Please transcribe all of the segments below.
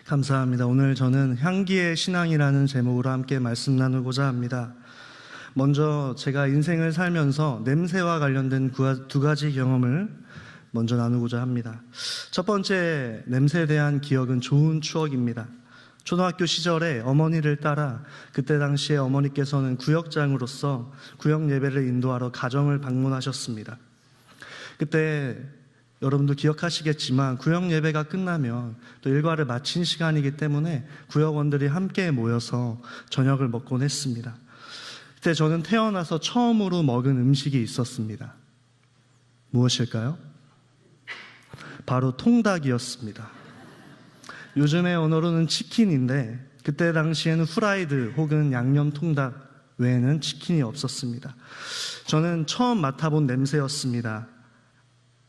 감사합니다. 오늘 저는 향기의 신앙이라는 제목으로 함께 말씀 나누고자 합니다. 먼저 제가 인생을 살면서 냄새와 관련된 두 가지 경험을 먼저 나누고자 합니다. 첫 번째 냄새에 대한 기억은 좋은 추억입니다. 초등학교 시절에 어머니를 따라 그때 당시에 어머니께서는 구역장으로서 구역 예배를 인도하러 가정을 방문하셨습니다. 그때 여러분도 기억하시겠지만 구역 예배가 끝나면 또 일과를 마친 시간이기 때문에 구역원들이 함께 모여서 저녁을 먹곤 했습니다. 그때 저는 태어나서 처음으로 먹은 음식이 있었습니다. 무엇일까요? 바로 통닭이었습니다. 요즘의 언어로는 치킨인데 그때 당시에는 후라이드 혹은 양념 통닭 외에는 치킨이 없었습니다. 저는 처음 맡아본 냄새였습니다.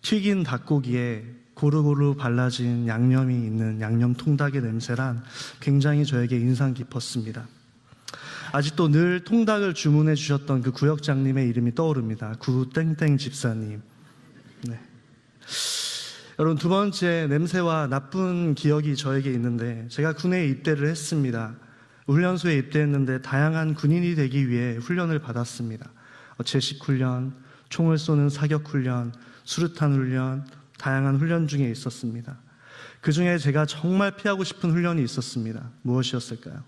튀긴 닭고기에 고루고루 발라진 양념이 있는 양념 통닭의 냄새란 굉장히 저에게 인상 깊었습니다. 아직도 늘 통닭을 주문해 주셨던 그 구역장님의 이름이 떠오릅니다. 구땡땡 집사님. 네. 여러분, 두 번째 냄새와 나쁜 기억이 저에게 있는데, 제가 군에 입대를 했습니다. 훈련소에 입대했는데 다양한 군인이 되기 위해 훈련을 받았습니다. 제식훈련, 총을 쏘는 사격훈련, 수류탄 훈련, 다양한 훈련 중에 있었습니다. 그 중에 제가 정말 피하고 싶은 훈련이 있었습니다. 무엇이었을까요?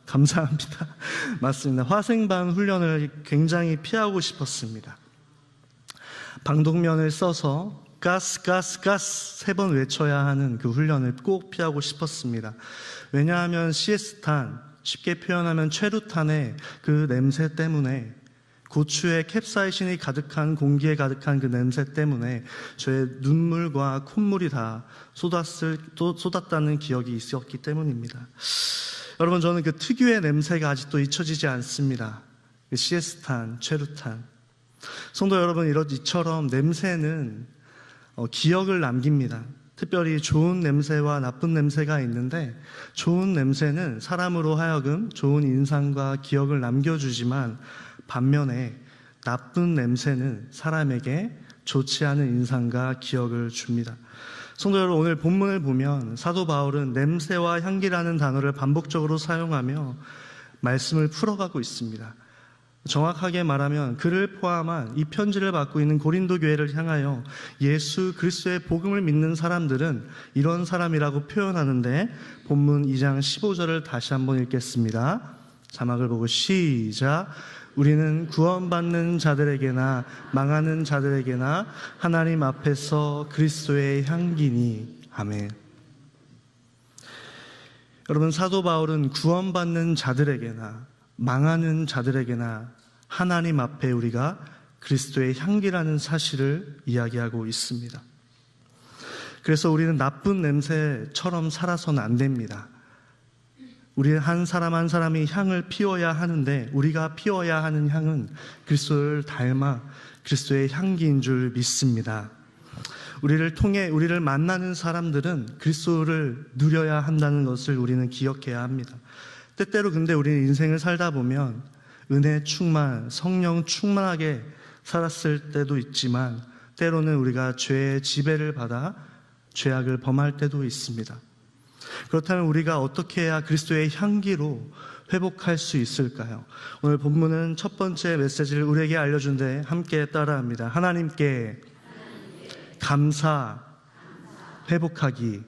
감사합니다. 맞습니다. 화생방 훈련을 굉장히 피하고 싶었습니다. 방독면을 써서 가스 3번 외쳐야 하는 그 훈련을 꼭 피하고 싶었습니다. 왜냐하면 CS탄, 쉽게 표현하면 최루탄의 그 냄새 때문에, 고추에 캡사이신이 가득한 공기에 가득한 그 냄새 때문에 저의 눈물과 콧물이 다 쏟았다는 기억이 있었기 때문입니다. 여러분, 저는 그 특유의 냄새가 아직도 잊혀지지 않습니다. 그 CS탄, 최루탄. 성도 여러분, 이처럼 냄새는 기억을 남깁니다. 특별히 좋은 냄새와 나쁜 냄새가 있는데, 좋은 냄새는 사람으로 하여금 좋은 인상과 기억을 남겨주지만, 반면에 나쁜 냄새는 사람에게 좋지 않은 인상과 기억을 줍니다. 성도 여러분, 오늘 본문을 보면 사도 바울은 냄새와 향기라는 단어를 반복적으로 사용하며 말씀을 풀어가고 있습니다. 정확하게 말하면 그를 포함한 이 편지를 받고 있는 고린도 교회를 향하여 예수 그리스도의 복음을 믿는 사람들은 이런 사람이라고 표현하는데, 본문 2장 15절을 다시 한번 읽겠습니다. 자막을 보고 시작. 우리는 구원받는 자들에게나 망하는 자들에게나 하나님 앞에서 그리스도의 향기니. 아멘. 여러분, 사도 바울은 구원받는 자들에게나 망하는 자들에게나 하나님 앞에 우리가 그리스도의 향기라는 사실을 이야기하고 있습니다. 그래서 우리는 나쁜 냄새처럼 살아서는 안 됩니다. 우리 한 사람 한 사람이 향을 피워야 하는데, 우리가 피워야 하는 향은 그리스도를 닮아 그리스도의 향기인 줄 믿습니다. 우리를 통해 우리를 만나는 사람들은 그리스도를 누려야 한다는 것을 우리는 기억해야 합니다. 때때로 근데 우리는 인생을 살다 보면 은혜 충만, 성령 충만하게 살았을 때도 있지만, 때로는 우리가 죄의 지배를 받아 죄악을 범할 때도 있습니다. 그렇다면 우리가 어떻게 해야 그리스도의 향기로 회복할 수 있을까요? 오늘 본문은 첫 번째 메시지를 우리에게 알려준데 함께 따라합니다. 하나님께 감사, 회복하기.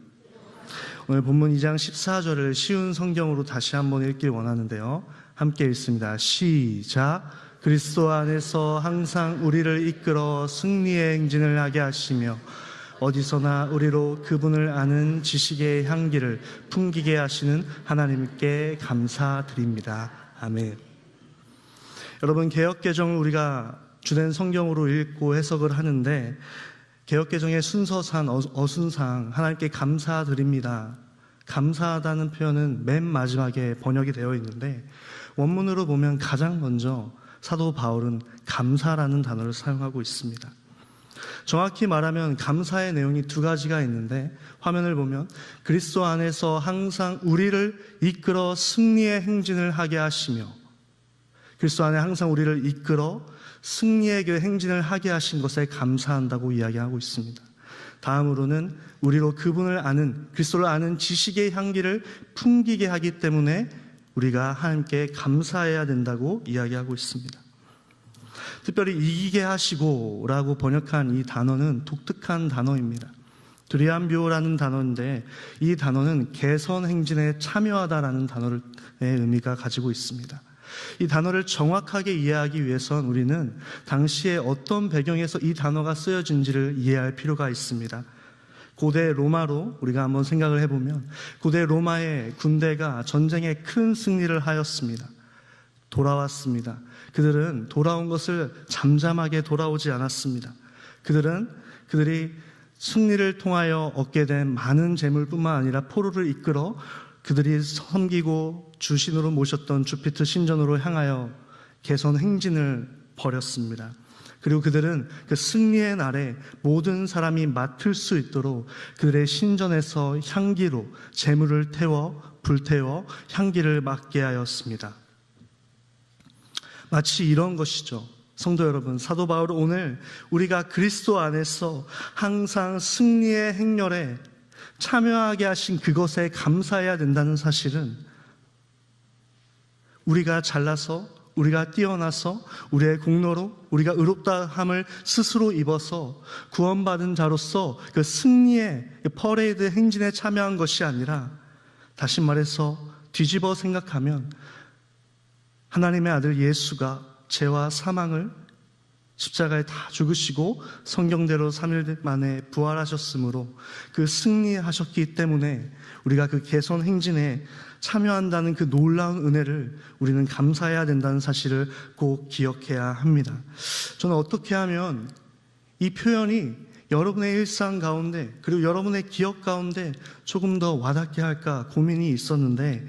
오늘 본문 2장 14절을 쉬운 성경으로 다시 한번 읽길 원하는데요. 함께 읽습니다. 시작. 그리스도 안에서 항상 우리를 이끌어 승리의 행진을 하게 하시며 어디서나 우리로 그분을 아는 지식의 향기를 풍기게 하시는 하나님께 감사드립니다. 아멘. 여러분, 개역개정을 우리가 주된 성경으로 읽고 해석을 하는데, 개역개정의 순서상, 어순상 하나님께 감사드립니다, 감사하다는 표현은 맨 마지막에 번역이 되어 있는데, 원문으로 보면 가장 먼저 사도 바울은 감사라는 단어를 사용하고 있습니다. 정확히 말하면 감사의 내용이 두 가지가 있는데, 화면을 보면 그리스도 안에서 항상 우리를 이끌어 승리의 행진을 하게 하시며, 그리스도 안에 항상 우리를 이끌어 승리의 그 행진을 하게 하신 것에 감사한다고 이야기하고 있습니다. 다음으로는 우리로 그분을 아는, 그리스도를 아는 지식의 향기를 풍기게 하기 때문에 우리가 하나님께 감사해야 된다고 이야기하고 있습니다. 특별히 이기게 하시고 라고 번역한 이 단어는 독특한 단어입니다. 드리암비오라는 단어인데 이 단어는 개선 행진에 참여하다라는 단어의 의미가 가지고 있습니다. 이 단어를 정확하게 이해하기 위해선 우리는 당시에 어떤 배경에서 이 단어가 쓰여진지를 이해할 필요가 있습니다. 고대 로마로 우리가 한번 생각을 해보면 고대 로마의 군대가 전쟁에 큰 승리를 하였습니다. 돌아왔습니다. 그들은 돌아온 것을 잠잠하게 돌아오지 않았습니다. 그들이 승리를 통하여 얻게 된 많은 재물뿐만 아니라 포로를 이끌어 그들이 섬기고 주신으로 모셨던 주피터 신전으로 향하여 개선 행진을 벌였습니다. 그리고 그들은 그 승리의 날에 모든 사람이 맡을 수 있도록 그들의 신전에서 향기로 재물을 불태워 향기를 맡게 하였습니다. 마치 이런 것이죠. 성도 여러분, 사도 바울은 오늘 우리가 그리스도 안에서 항상 승리의 행렬에 참여하게 하신 그것에 감사해야 된다는 사실은 우리가 잘나서, 우리가 뛰어나서, 우리의 공로로 우리가 의롭다함을 스스로 입어서 구원받은 자로서 그 승리의 퍼레이드 행진에 참여한 것이 아니라, 다시 말해서 뒤집어 생각하면 하나님의 아들 예수가 죄와 사망을 십자가에 다 죽으시고 성경대로 3일 만에 부활하셨으므로 그 승리하셨기 때문에 우리가 그 개선 행진에 참여한다는 그 놀라운 은혜를 우리는 감사해야 된다는 사실을 꼭 기억해야 합니다. 저는 어떻게 하면 이 표현이 여러분의 일상 가운데 그리고 여러분의 기억 가운데 조금 더 와닿게 할까 고민이 있었는데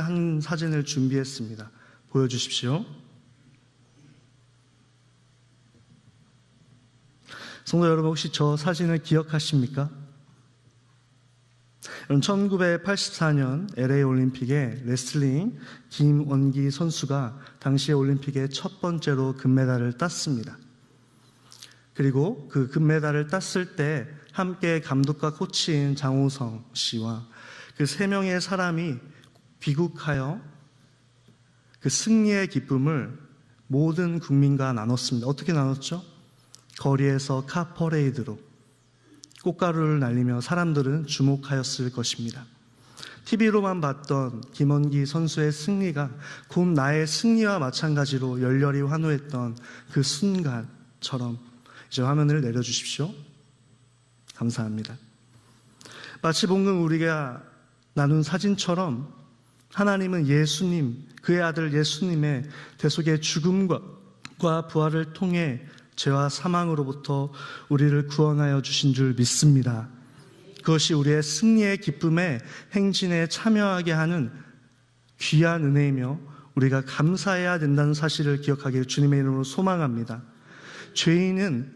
한 사진을 준비했습니다. 보여주십시오. 성도 여러분, 혹시 저 사진을 기억하십니까? 1984년 LA 올림픽에 레슬링 김원기 선수가 당시의 올림픽의 첫 번째로 금메달을 땄습니다. 그리고 그 금메달을 땄을 때 함께 감독과 코치인 장호성 씨와 그 3명의 사람이 귀국하여 그 승리의 기쁨을 모든 국민과 나눴습니다. 어떻게 나눴죠? 거리에서 카 퍼레이드로 꽃가루를 날리며 사람들은 주목하였을 것입니다. TV로만 봤던 김원기 선수의 승리가 곧 나의 승리와 마찬가지로 열렬히 환호했던 그 순간처럼 이제 화면을 내려주십시오. 감사합니다. 마치 방금 우리가 나눈 사진처럼 하나님은 예수님, 그의 아들 예수님의 대속의 죽음과 부활을 통해 죄와 사망으로부터 우리를 구원하여 주신 줄 믿습니다. 그것이 우리의 승리의 기쁨의 행진에 참여하게 하는 귀한 은혜이며 우리가 감사해야 된다는 사실을 기억하기를 주님의 이름으로 소망합니다.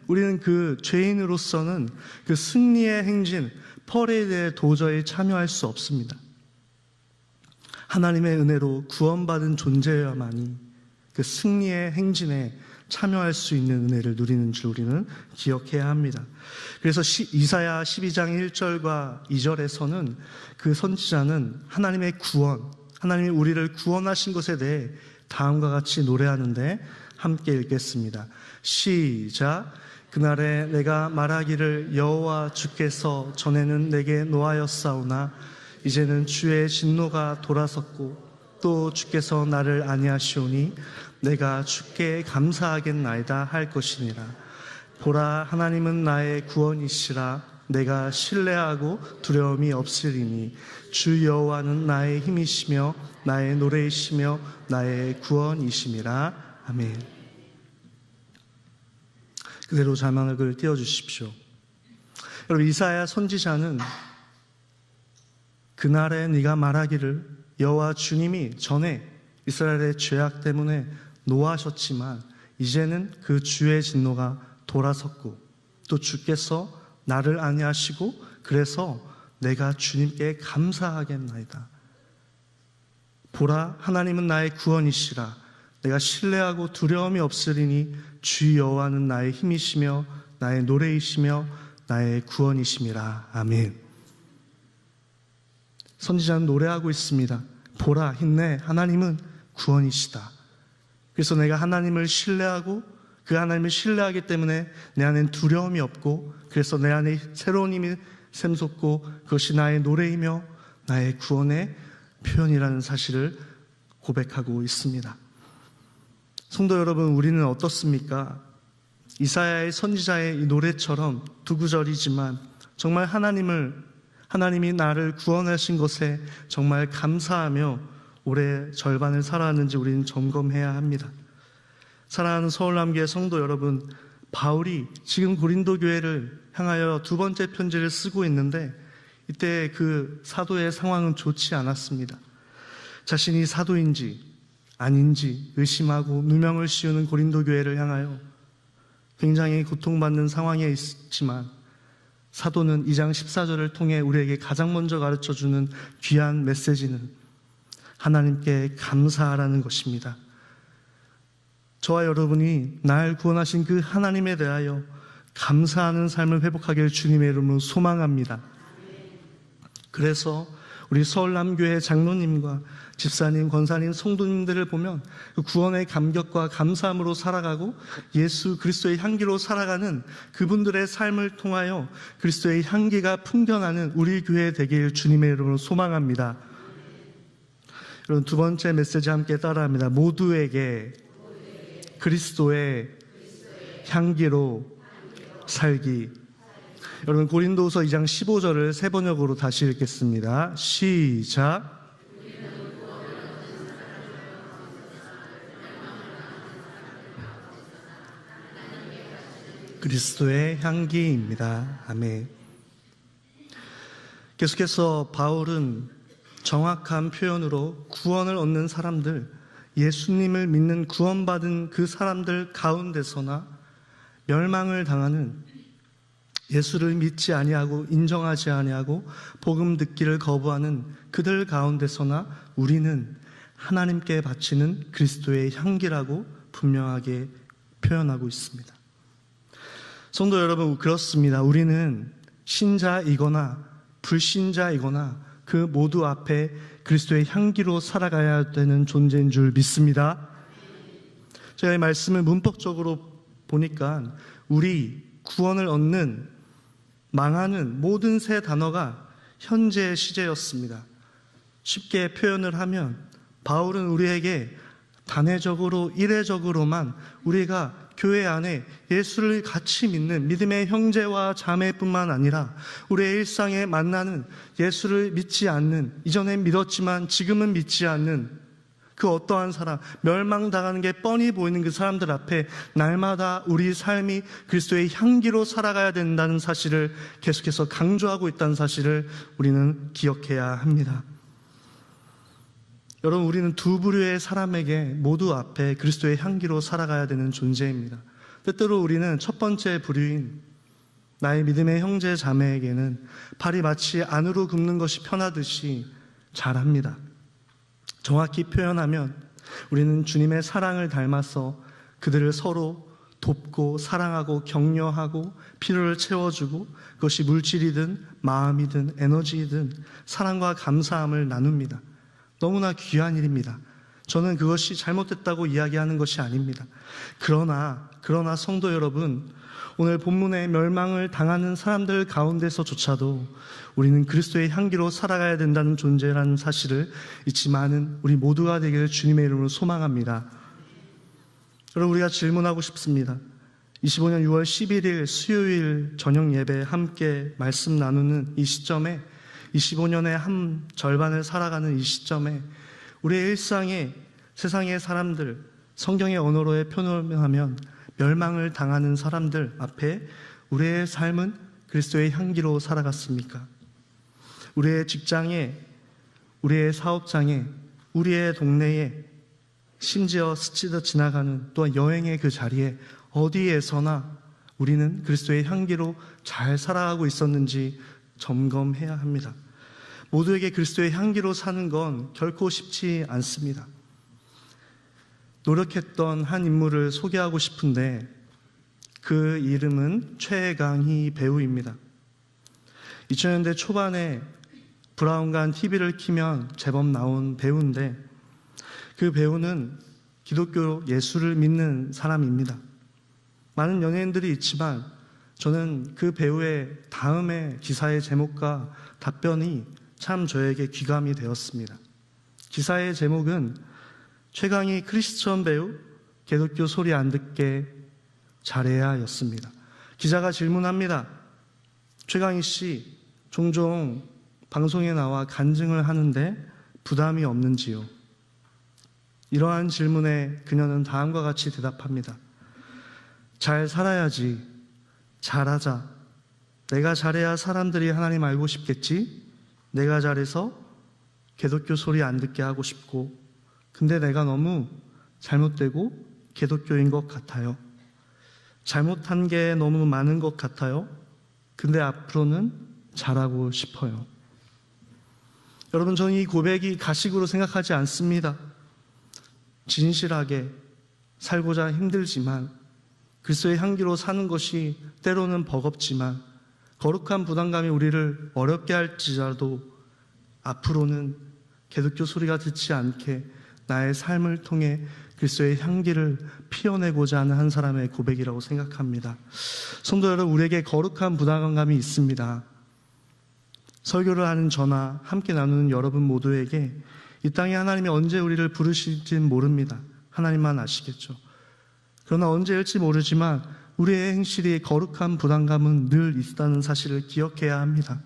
우리는 그 죄인으로서는 그 승리의 행진, 퍼레이드에 도저히 참여할 수 없습니다. 하나님의 은혜로 구원받은 존재여야만이 그 승리의 행진에 참여할 수 있는 은혜를 누리는 줄 우리는 기억해야 합니다. 그래서 이사야 12장 1절과 2절에서는 그 선지자는 하나님의 구원, 하나님이 우리를 구원하신 것에 대해 다음과 같이 노래하는데 함께 읽겠습니다. 시작. 그날에 내가 말하기를 여호와 주께서 전에는 내게 노하였사오나 이제는 주의 진노가 돌아섰고 또 주께서 나를 아니하시오니 내가 주께 감사하겠나이다 할 것이니라. 보라, 하나님은 나의 구원이시라. 내가 신뢰하고 두려움이 없으리니 주 여호와는 나의 힘이시며 나의 노래이시며 나의 구원이심이라. 아멘. 그대로 자막을 띄워주십시오. 여러분, 이사야 선지자는 그날에 네가 말하기를 여호와 주님이 전에 이스라엘의 죄악 때문에 노하셨지만 이제는 그 주의 진노가 돌아섰고 또 주께서 나를 아니하시고 그래서 내가 주님께 감사하겠나이다. 보라, 하나님은 나의 구원이시라. 내가 신뢰하고 두려움이 없으리니 주 여호와는 나의 힘이시며 나의 노래이시며 나의 구원이심이라. 아멘. 선지자는 노래하고 있습니다. 보라, 힘내, 하나님은 구원이시다. 그래서 내가 하나님을 신뢰하고 그 하나님을 신뢰하기 때문에 내 안엔 두려움이 없고, 그래서 내 안에 새로운 힘이 샘솟고, 그것이 나의 노래이며 나의 구원의 표현이라는 사실을 고백하고 있습니다. 성도 여러분, 우리는 어떻습니까? 이사야의 선지자의 이 노래처럼 두 구절이지만 정말 하나님이 나를 구원하신 것에 정말 감사하며 올해 절반을 살아왔는지 우리는 점검해야 합니다. 사랑하는 서울남교회 성도 여러분, 바울이 지금 고린도 교회를 향하여 두 번째 편지를 쓰고 있는데 이때 그 사도의 상황은 좋지 않았습니다. 자신이 사도인지 아닌지 의심하고 누명을 씌우는 고린도 교회를 향하여 굉장히 고통받는 상황에 있지만, 사도는 2장 14절을 통해 우리에게 가장 먼저 가르쳐주는 귀한 메시지는 하나님께 감사하라는 것입니다. 저와 여러분이 날 구원하신 그 하나님에 대하여 감사하는 삶을 회복하기를 주님의 이름으로 소망합니다. 그래서 우리 서울남교회 장로님과 집사님, 권사님, 성도님들을 보면 그 구원의 감격과 감사함으로 살아가고 예수 그리스도의 향기로 살아가는 그분들의 삶을 통하여 그리스도의 향기가 풍겨나는 우리 교회 되길 주님의 이름으로 소망합니다. 여러분, 두 번째 메시지 함께 따라합니다. 모두에게 그리스도의 향기로 살기. 여러분, 고린도후서 2장 15절을 세 번역으로 다시 읽겠습니다. 시작. 그리스도의 향기입니다. 아멘. 계속해서 바울은 정확한 표현으로 구원을 얻는 사람들, 예수님을 믿는 구원받은 그 사람들 가운데서나 멸망을 당하는, 예수를 믿지 아니하고 인정하지 아니하고 복음 듣기를 거부하는 그들 가운데서나 우리는 하나님께 바치는 그리스도의 향기라고 분명하게 표현하고 있습니다. 성도 여러분, 그렇습니다. 우리는 신자이거나 불신자이거나 그 모두 앞에 그리스도의 향기로 살아가야 되는 존재인 줄 믿습니다. 제가 이 말씀을 문법적으로 보니까 우리 구원을 얻는, 망하는 모든 세 단어가 현재 시제였습니다. 쉽게 표현을 하면 바울은 우리에게 단회적으로 이례적으로만 우리가 교회 안에 예수를 같이 믿는 믿음의 형제와 자매뿐만 아니라 우리의 일상에 만나는 예수를 믿지 않는, 이전에 믿었지만 지금은 믿지 않는 그 어떠한 사람, 멸망당하는 게 뻔히 보이는 그 사람들 앞에 날마다 우리 삶이 그리스도의 향기로 살아가야 된다는 사실을 계속해서 강조하고 있다는 사실을 우리는 기억해야 합니다. 여러분, 우리는 두 부류의 사람에게 모두 앞에 그리스도의 향기로 살아가야 되는 존재입니다. 때때로 우리는 첫 번째 부류인 나의 믿음의 형제 자매에게는 발이 마치 안으로 굽는 것이 편하듯이 잘합니다. 정확히 표현하면 우리는 주님의 사랑을 닮아서 그들을 서로 돕고 사랑하고 격려하고 필요를 채워주고, 그것이 물질이든 마음이든 에너지이든 사랑과 감사함을 나눕니다. 너무나 귀한 일입니다. 저는 그것이 잘못됐다고 이야기하는 것이 아닙니다. 그러나 성도 여러분, 오늘 본문의 멸망을 당하는 사람들 가운데서조차도 우리는 그리스도의 향기로 살아가야 된다는 존재라는 사실을 잊지 마는 우리 모두가 되기를 주님의 이름으로 소망합니다. 여러분, 우리가 질문하고 싶습니다. 25년 6월 11일 수요일 저녁 예배 함께 말씀 나누는 이 시점에, 25년의 한 절반을 살아가는 이 시점에 우리의 일상에 세상의 사람들, 성경의 언어로 표현하면 멸망을 당하는 사람들 앞에 우리의 삶은 그리스도의 향기로 살아갔습니까? 우리의 직장에, 우리의 사업장에, 우리의 동네에, 심지어 스치듯 지나가는 또한 여행의 그 자리에 어디에서나 우리는 그리스도의 향기로 잘 살아가고 있었는지 점검해야 합니다. 모두에게 그리스도의 향기로 사는 건 결코 쉽지 않습니다. 노력했던 한 인물을 소개하고 싶은데, 그 이름은 최강희 배우입니다. 2000년대 초반에 브라운관 TV를 키면 제법 나온 배우인데, 그 배우는 기독교 예수를 믿는 사람입니다. 많은 연예인들이 있지만 저는 그 배우의 다음의 기사의 제목과 답변이 참 저에게 귀감이 되었습니다. 기사의 제목은 최강희 크리스천 배우 기독교 소리 안 듣게 잘해야 였습니다. 기자가 질문합니다. 최강희 씨, 종종 방송에 나와 간증을 하는데 부담이 없는지요? 이러한 질문에 그녀는 다음과 같이 대답합니다. 잘 살아야지. 잘하자. 내가 잘해야 사람들이 하나님 알고 싶겠지? 내가 잘해서 기독교 소리 안 듣게 하고 싶고, 근데 내가 너무 잘못되고 기독교인 것 같아요. 잘못한 게 너무 많은 것 같아요. 근데 앞으로는 잘하고 싶어요. 여러분, 저는 이 고백이 가식으로 생각하지 않습니다. 진실하게 살고자 힘들지만, 그리스도의 향기로 사는 것이 때로는 버겁지만, 거룩한 부담감이 우리를 어렵게 할지라도 앞으로는 기독교 소리가 듣지 않게 나의 삶을 통해 그리스도의 향기를 피워내고자 하는 한 사람의 고백이라고 생각합니다. 성도 여러분, 우리에게 거룩한 부담감이 있습니다. 설교를 하는 저나 함께 나누는 여러분 모두에게 이 땅에 하나님이 언제 우리를 부르실지는 모릅니다. 하나님만 아시겠죠. 그러나 언제일지 모르지만 우리의 행실이 거룩한 부담감은 늘 있다는 사실을 기억해야 합니다.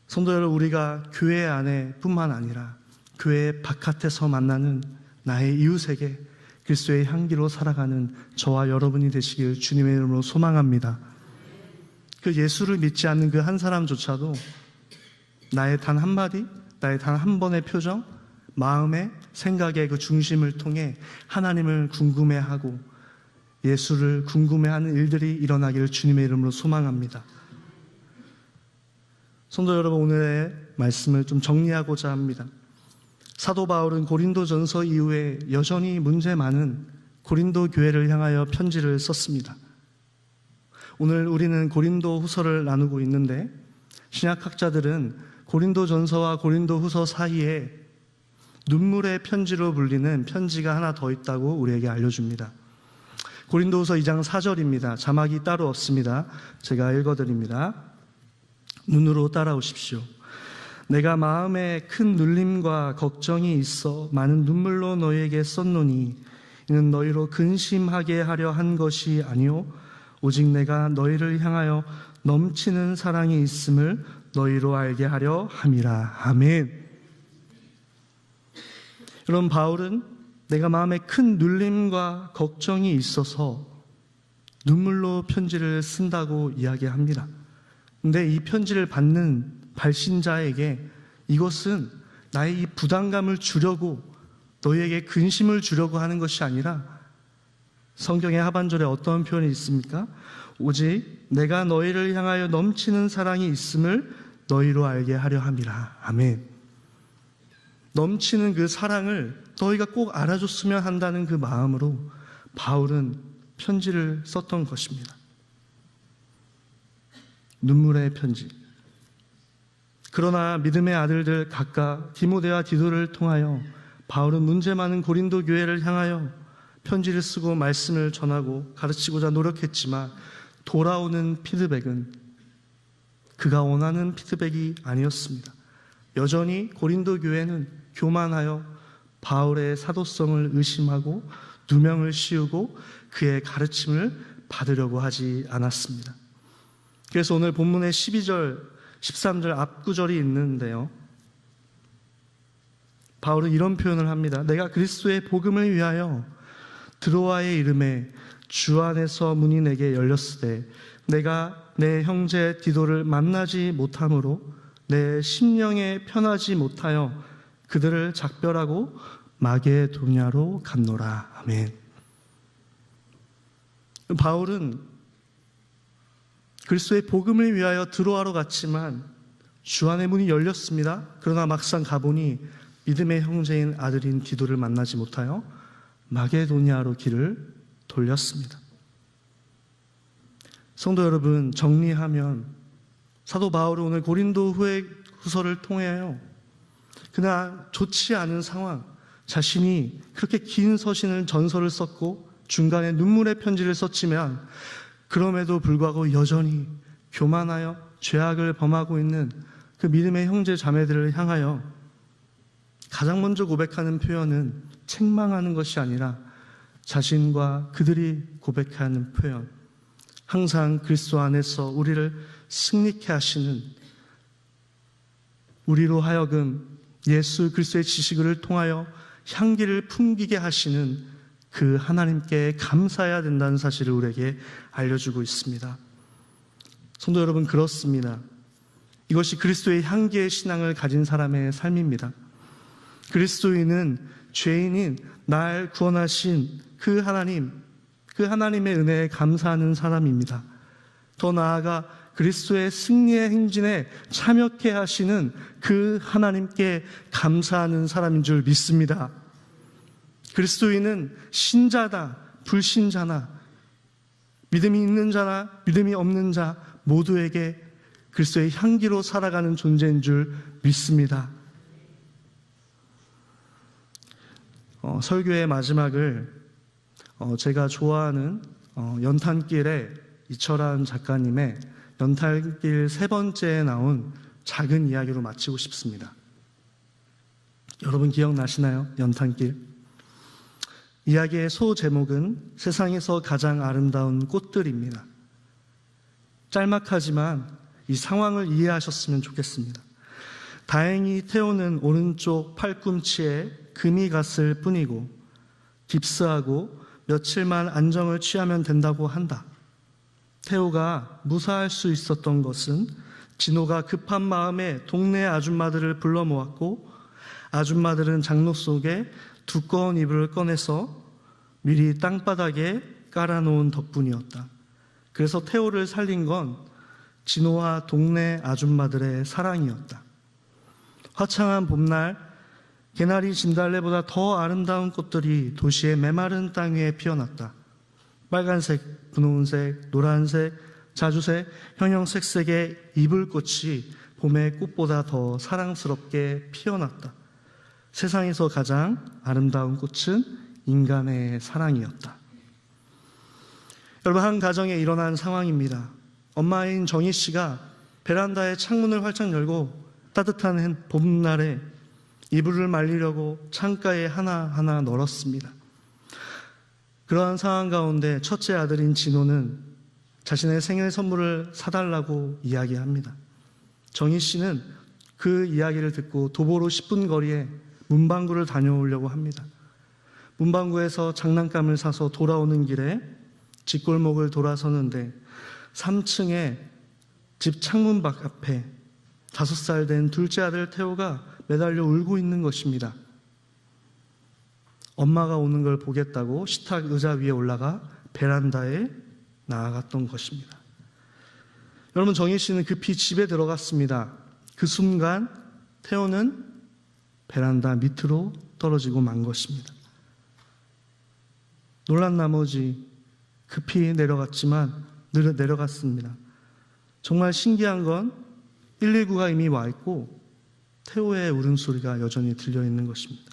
성도 여러분, 우리가 교회 안에 뿐만 아니라 교회 바깥에서 만나는 나의 이웃에게 그리스도의 향기로 살아가는 저와 여러분이 되시길 주님의 이름으로 소망합니다. 그 예수를 믿지 않는 그 한 사람조차도 나의 단 한마디, 나의 단 한 번의 표정, 마음의 생각의 그 중심을 통해 하나님을 궁금해하고 예수를 궁금해하는 일들이 일어나기를 주님의 이름으로 소망합니다. 성도 여러분, 오늘의 말씀을 좀 정리하고자 합니다. 사도 바울은 고린도전서 이후에 여전히 문제 많은 고린도 교회를 향하여 편지를 썼습니다. 오늘 우리는 고린도 후서를 나누고 있는데, 신약학자들은 고린도전서와 고린도후서 사이에 눈물의 편지로 불리는 편지가 하나 더 있다고 우리에게 알려줍니다. 고린도후서 2장 4절입니다. 자막이 따로 없습니다. 제가 읽어드립니다. 눈으로 따라오십시오. 내가 마음에 큰 눌림과 걱정이 있어 많은 눈물로 너희에게 썼노니 이는 너희로 근심하게 하려 한 것이 아니요 오직 내가 너희를 향하여 넘치는 사랑이 있음을 너희로 알게 하려 함이라. 아멘. 여러분, 바울은 내가 마음에 큰 눌림과 걱정이 있어서 눈물로 편지를 쓴다고 이야기합니다. 근데 이 편지를 받는 발신자에게 이것은 나의 이 부담감을 주려고, 너희에게 근심을 주려고 하는 것이 아니라, 성경의 하반절에 어떤 표현이 있습니까? 오직 내가 너희를 향하여 넘치는 사랑이 있음을 너희로 알게 하려 함이라. 아멘. 넘치는 그 사랑을 너희가 꼭 알아줬으면 한다는 그 마음으로 바울은 편지를 썼던 것입니다. 눈물의 편지. 그러나 믿음의 아들들 각각 디모데와 디도를 통하여 바울은 문제 많은 고린도 교회를 향하여 편지를 쓰고 말씀을 전하고 가르치고자 노력했지만 돌아오는 피드백은 그가 원하는 피드백이 아니었습니다. 여전히 고린도 교회는 교만하여 바울의 사도성을 의심하고 누명을 씌우고 그의 가르침을 받으려고 하지 않았습니다. 그래서 오늘 본문의 12절, 13절 앞구절이 있는데요, 바울은 이런 표현을 합니다. 내가 그리스도의 복음을 위하여 드로아의 이름에 주 안에서 문이 내게 열렸으되 내가 내 형제 디도를 만나지 못함으로 내 심령에 편하지 못하여 그들을 작별하고 마게도냐로 갔노라. 아멘. 바울은 그리스도의 복음을 위하여 드로아로 갔지만 주 안의 문이 열렸습니다. 그러나 막상 가보니 믿음의 형제인 아들인 디도를 만나지 못하여 마게도냐로 길을 돌렸습니다. 성도 여러분, 정리하면 사도 바울은 오늘 고린도 후서를 통해요, 그러나 좋지 않은 상황, 자신이 그렇게 긴 전서를 썼고 중간에 눈물의 편지를 썼지만 그럼에도 불구하고 여전히 교만하여 죄악을 범하고 있는 그 믿음의 형제 자매들을 향하여 가장 먼저 고백하는 표현은 책망하는 것이 아니라 자신과 그들이 고백하는 표현, 항상 그리스도 안에서 우리를 승리케 하시는, 우리로 하여금 예수 그리스도의 지식을 통하여 향기를 풍기게 하시는 그 하나님께 감사해야 된다는 사실을 우리에게 알려주고 있습니다. 성도 여러분, 그렇습니다. 이것이 그리스도의 향기의 신앙을 가진 사람의 삶입니다. 그리스도인은 죄인인 날 구원하신 그 하나님의 은혜에 감사하는 사람입니다. 더 나아가 그리스도의 승리의 행진에 참여케 하시는 그 하나님께 감사하는 사람인 줄 믿습니다. 그리스도인은 신자다, 불신자나, 믿음이 있는 자나 믿음이 없는 자 모두에게 그리스도의 향기로 살아가는 존재인 줄 믿습니다. 설교의 마지막을 제가 좋아하는 연탄길의 이철환 작가님의 연탄길 3번째에 나온 작은 이야기로 마치고 싶습니다. 여러분 기억나시나요? 연탄길. 이야기의 소제목은 세상에서 가장 아름다운 꽃들입니다. 짤막하지만 이 상황을 이해하셨으면 좋겠습니다. 다행히 태호는 오른쪽 팔꿈치에 금이 갔을 뿐이고 깁스하고 며칠만 안정을 취하면 된다고 한다. 태호가 무사할 수 있었던 것은 진호가 급한 마음에 동네 아줌마들을 불러 모았고 아줌마들은 장로 속에 두꺼운 이불을 꺼내서 미리 땅바닥에 깔아놓은 덕분이었다. 그래서 태호를 살린 건 진호와 동네 아줌마들의 사랑이었다. 화창한 봄날 개나리 진달래보다 더 아름다운 꽃들이 도시의 메마른 땅 위에 피어났다. 빨간색, 분홍색, 노란색, 자주색, 형형색색의 이불꽃이 봄의 꽃보다 더 사랑스럽게 피어났다. 세상에서 가장 아름다운 꽃은 인간의 사랑이었다. 여러분, 한 가정에 일어난 상황입니다. 엄마인 정희 씨가 베란다에 창문을 활짝 열고 따뜻한 봄날에 이불을 말리려고 창가에 하나하나 널었습니다. 그러한 상황 가운데 첫째 아들인 진호는 자신의 생일 선물을 사달라고 이야기합니다. 정희 씨는 그 이야기를 듣고 도보로 10분 거리에 문방구를 다녀오려고 합니다. 문방구에서 장난감을 사서 돌아오는 길에 뒷골목을 돌아서는데 3층에 집 창문 밖 앞에 5살 된 둘째 아들 태호가 매달려 울고 있는 것입니다. 엄마가 오는 걸 보겠다고 식탁 의자 위에 올라가 베란다에 나아갔던 것입니다. 여러분, 정희 씨는 급히 집에 들어갔습니다. 그 순간 태호는 베란다 밑으로 떨어지고 만 것입니다. 놀란 나머지 급히 내려갔습니다. 정말 신기한 건 119가 이미 와 있고 태호의 울음소리가 여전히 들려 있는 것입니다.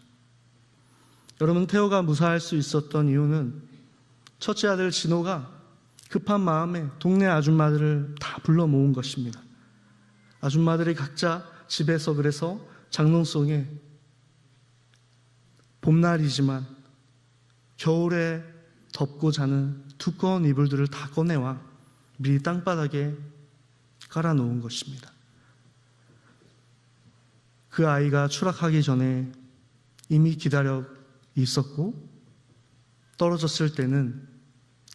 여러분, 태호가 무사할 수 있었던 이유는 첫째 아들 진호가 급한 마음에 동네 아줌마들을 다 불러 모은 것입니다. 아줌마들이 각자 집에서 그래서 장롱속에 봄날이지만 겨울에 덮고 자는 두꺼운 이불들을 다 꺼내와 미리 땅바닥에 깔아놓은 것입니다. 그 아이가 추락하기 전에 이미 기다려 있었고 떨어졌을 때는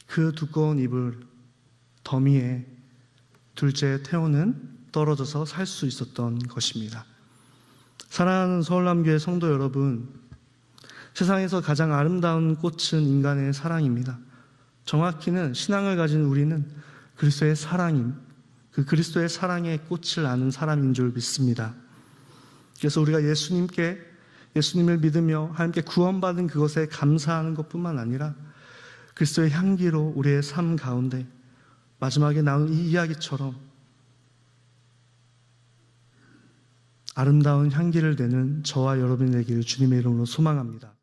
그 두꺼운 이불 더미에 둘째 태호는 떨어져서 살 수 있었던 것입니다. 사랑하는 서울남교회 성도 여러분, 세상에서 가장 아름다운 꽃은 인간의 사랑입니다. 정확히는 신앙을 가진 우리는 그리스도의 사랑인, 그 그리스도의 사랑의 꽃을 아는 사람인 줄 믿습니다. 그래서 우리가 예수님을 믿으며 하나님께 구원받은 그것에 감사하는 것뿐만 아니라 그리스도의 향기로 우리의 삶 가운데 마지막에 나온 이 이야기처럼 아름다운 향기를 내는 저와 여러분이 되기를 주님의 이름으로 소망합니다.